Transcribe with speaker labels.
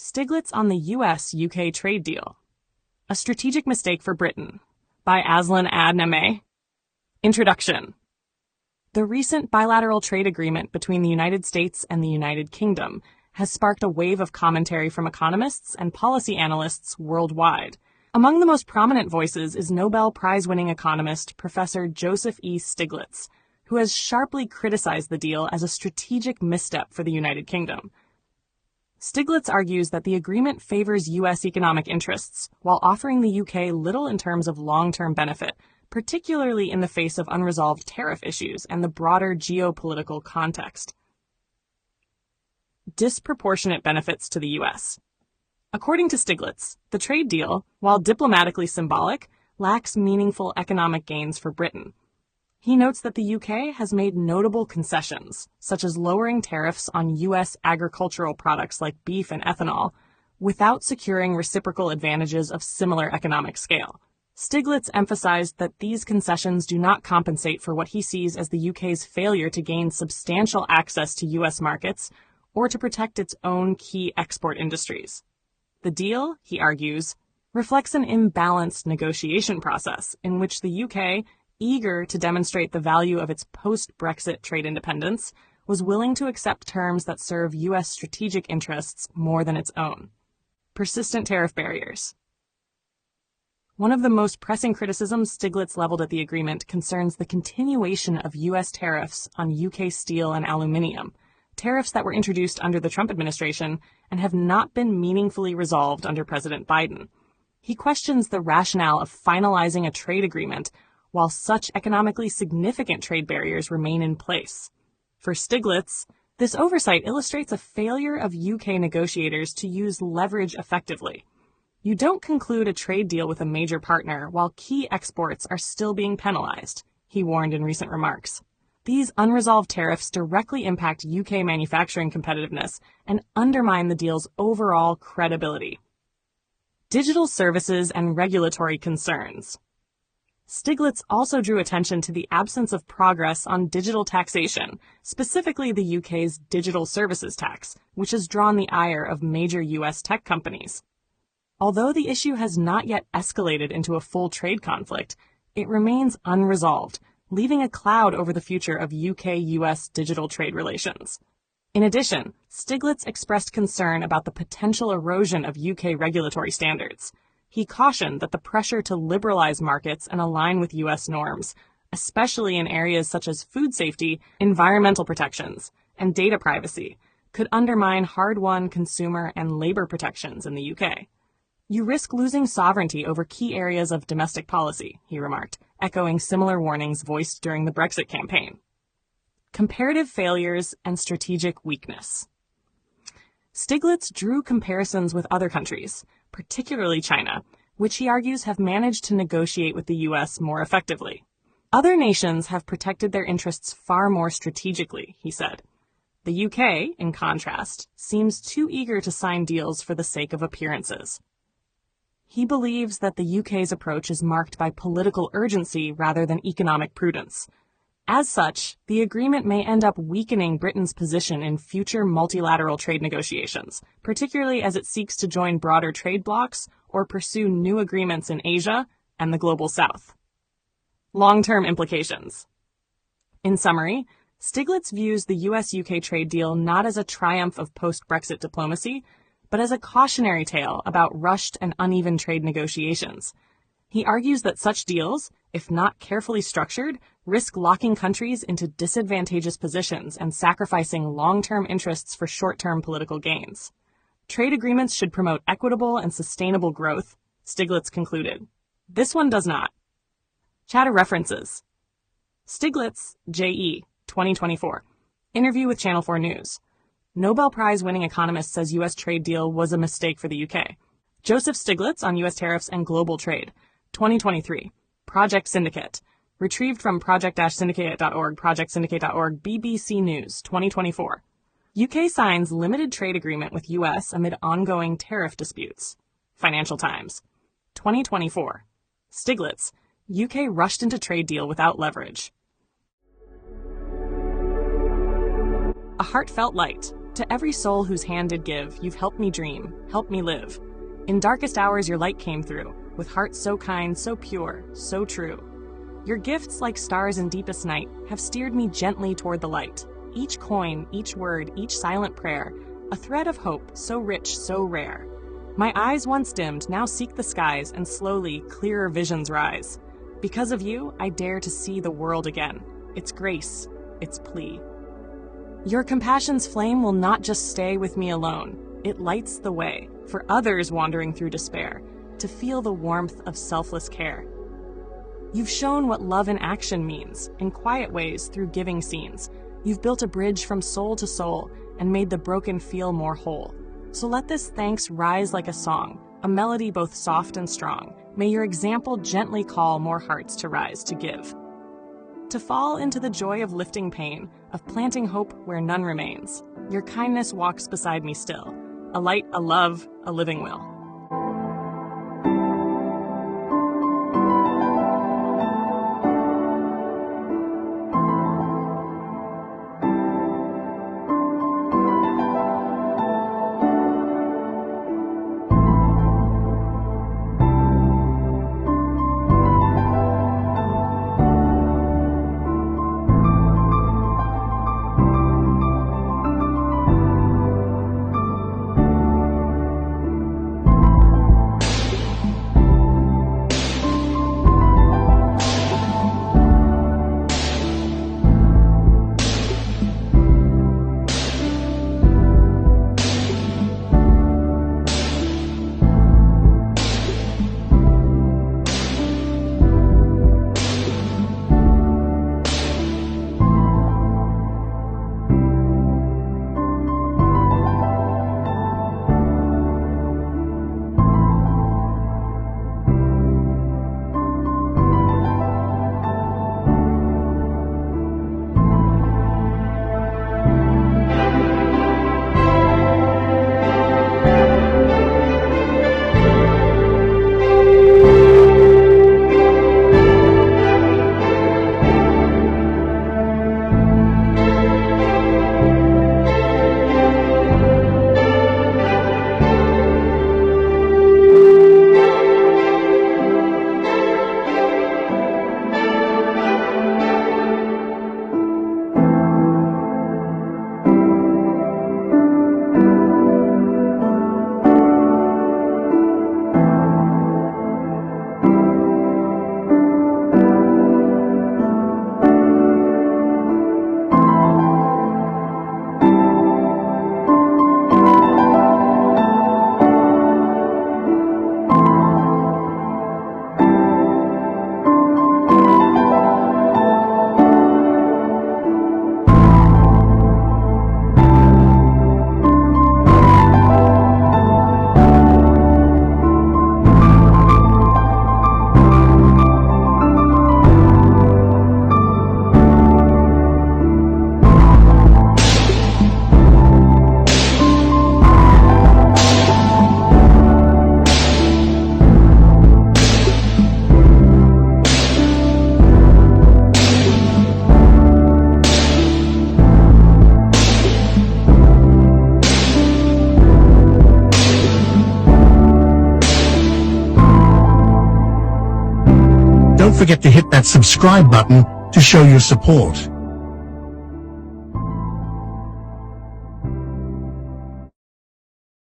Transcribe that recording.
Speaker 1: Stiglitz on the US-UK trade deal. A strategic mistake for Britain, by Azlan Adnan. Introduction. The recent bilateral trade agreement between the United States and the United Kingdom has sparked a wave of commentary from economists and policy analysts worldwide. Among the most prominent voices is Nobel Prize-winning economist Professor Joseph E. Stiglitz, who has sharply criticized the deal as a strategic misstep for the United Kingdom. Stiglitz argues that the agreement favors U.S. economic interests while offering the UK little in terms of long-term benefit, particularly in the face of unresolved tariff issues and the broader geopolitical context. Disproportionate benefits to the U.S. According to Stiglitz, the trade deal, while diplomatically symbolic, lacks meaningful economic gains for Britain. He notes that the UK has made notable concessions, such as lowering tariffs on U.S. agricultural products like beef and ethanol, without securing reciprocal advantages of similar economic scale. Stiglitz emphasized that these concessions do not compensate for what he sees as the UK's failure to gain substantial access to U.S. markets or to protect its own key export industries. The deal, he argues, reflects an imbalanced negotiation process in which the UK, eager to demonstrate the value of its post-Brexit trade independence, was willing to accept terms that serve U.S. strategic interests more than its own. Persistent tariff barriers. One of the most pressing criticisms Stiglitz leveled at the agreement concerns the continuation of U.S. tariffs on UK steel and aluminium, tariffs that were introduced under the Trump administration and have not been meaningfully resolved under President Biden. He questions the rationale of finalizing a trade agreement while such economically significant trade barriers remain in place. For Stiglitz, this oversight illustrates a failure of UK negotiators to use leverage effectively. You don't conclude a trade deal with a major partner while key exports are still being penalized, he warned in recent remarks. These unresolved tariffs directly impact UK manufacturing competitiveness and undermine the deal's overall credibility. Digital services and regulatory concerns. Stiglitz also drew attention to the absence of progress on digital taxation, specifically the UK's digital services tax, which has drawn the ire of major US tech companies. Although the issue has not yet escalated into a full trade conflict, it remains unresolved, leaving a cloud over the future of UK-US digital trade relations. In addition, Stiglitz expressed concern about the potential erosion of UK regulatory standards. He cautioned that the pressure to liberalize markets and align with U.S. norms, especially in areas such as food safety, environmental protections, and data privacy, could undermine hard-won consumer and labor protections in the UK. You risk losing sovereignty over key areas of domestic policy, he remarked, echoing similar warnings voiced during the Brexit campaign. Comparative failures and strategic weakness. Stiglitz drew comparisons with other countries, particularly China, which he argues have managed to negotiate with the U.S. more effectively. Other nations have protected their interests far more strategically, he said. The UK, in contrast, seems too eager to sign deals for the sake of appearances. He believes that the UK's approach is marked by political urgency rather than economic prudence. As such, the agreement may end up weakening Britain's position in future multilateral trade negotiations, particularly as it seeks to join broader trade blocs or pursue new agreements in Asia and the Global South. Long-term implications. In summary, Stiglitz views the US-UK trade deal not as a triumph of post-Brexit diplomacy, but as a cautionary tale about rushed and uneven trade negotiations. He argues that such deals, if not carefully structured, risk locking countries into disadvantageous positions and sacrificing long-term interests for short-term political gains. Trade agreements should promote equitable and sustainable growth, Stiglitz concluded. This one does not. Chatter references. Stiglitz, J.E., 2024. Interview with Channel 4 News. Nobel Prize-winning economist says U.S. trade deal was a mistake for the UK. Joseph Stiglitz on U.S. tariffs and global trade. 2023. Project Syndicate. Retrieved from project-syndicate.org, projectsyndicate.org, BBC News, 2024. UK signs limited trade agreement with US amid ongoing tariff disputes. Financial Times. 2024. Stiglitz. UK rushed into trade deal without leverage. A Heartfelt Light. To every soul whose hand did give, you've helped me dream, helped me live. In darkest hours your light came through, with hearts so kind, so pure, so true. Your gifts, like stars in deepest night, have steered me gently toward the light. Each coin, each word, each silent prayer, a thread of hope, so rich, so rare. My eyes once dimmed, now seek the skies, and slowly, clearer visions rise. Because of you, I dare to see the world again. Its grace, its plea. Your compassion's flame will not just stay with me alone. It lights the way for others wandering through despair to feel the warmth of selfless care. You've shown what love in action means, in quiet ways through giving scenes. You've built a bridge from soul to soul and made the broken feel more whole. So let this thanks rise like a song, a melody both soft and strong. May your example gently call more hearts to rise to give. To fall into the joy of lifting pain, of planting hope where none remains. Your kindness walks beside me still, a light, a love, a living will.
Speaker 2: Don't forget to hit that subscribe button to show your support.